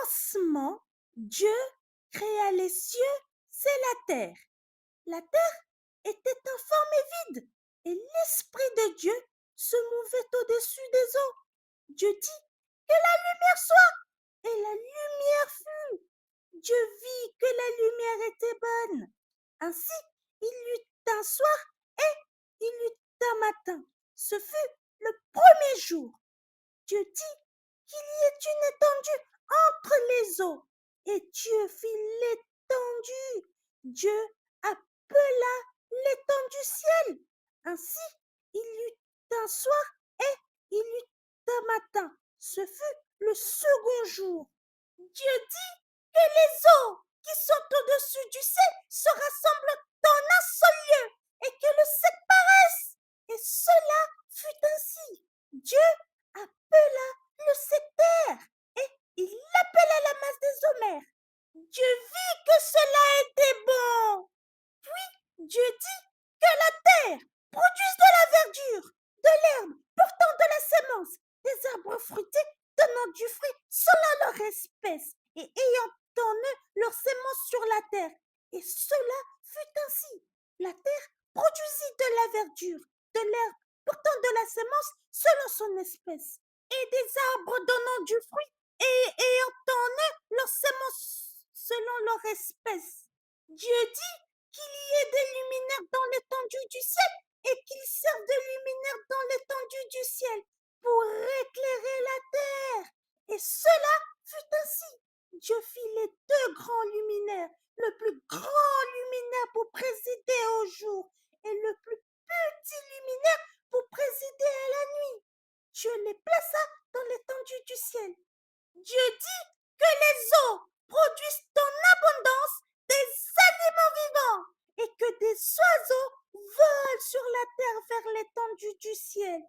commencement, Dieu créa les cieux et la terre. La terre était informée vide et l'Esprit de Dieu se mouvait au-dessus des eaux. Dieu dit que la lumière soit et la lumière fut. Dieu vit que la lumière était bonne. Ainsi, il y eut un soir et il y eut un matin. Ce fut le premier jour. Dieu dit qu'il y ait une étendue entre les eaux. Et Dieu fit l'étendue. Dieu appela l'étendue ciel. Ainsi, il y eut un soir et il y eut un matin. Ce fut le second jour. Dieu dit que les eaux qui sont au-dessus du ciel se rassemblent en un seul lieu et que le ciel paraisse. Et cela fut ainsi. Dieu appela le terre et il appela la masse des eaux mers. Dieu vit que cela était bon. Puis Dieu dit que la terre produise de la verdure, de l'herbe portant de la sémence, des arbres fruités donnant du fruit selon leur espèce et ayant en eux leur sémence sur la terre. Et cela fut ainsi. La terre produisit de la verdure, de l'herbe portant de la sémence selon son espèce, et des arbres donnant du fruit et ayant en eux leur sémence selon leur espèce. Dieu dit qu'il y ait des luminaires dans l'étendue du ciel et qu'ils servent de luminaires dans l'étendue du ciel pour éclairer la terre. Et cela fut ainsi. Dieu fit les deux grands luminaires, le plus grand luminaire pour présider au jour et le plus petit luminaire pour présider à la nuit. Dieu les plaça dans l'étendue du ciel. Dieu dit que les eaux produisent en abondance des animaux vivants et que des oiseaux volent sur la terre vers l'étendue du ciel.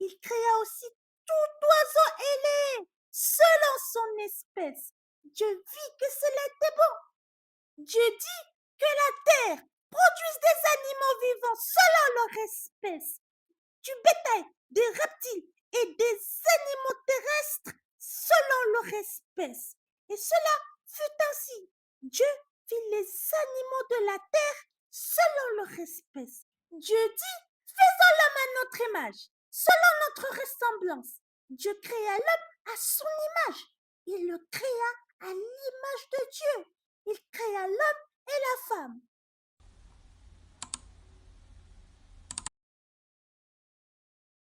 Il créa aussi tout oiseau ailé selon son espèce. Dieu vit que cela était bon. Dieu dit que la terre produise des animaux vivants selon leur espèce, du bétail, des reptiles et des animaux terrestres selon leur espèce. Et cela fut ainsi. Dieu fit les animaux de la terre selon leur espèce. Dieu dit, faisons l'homme à notre image, selon notre ressemblance. Dieu créa l'homme à son image. Il le créa à l'image de Dieu. Il créa l'homme et la femme.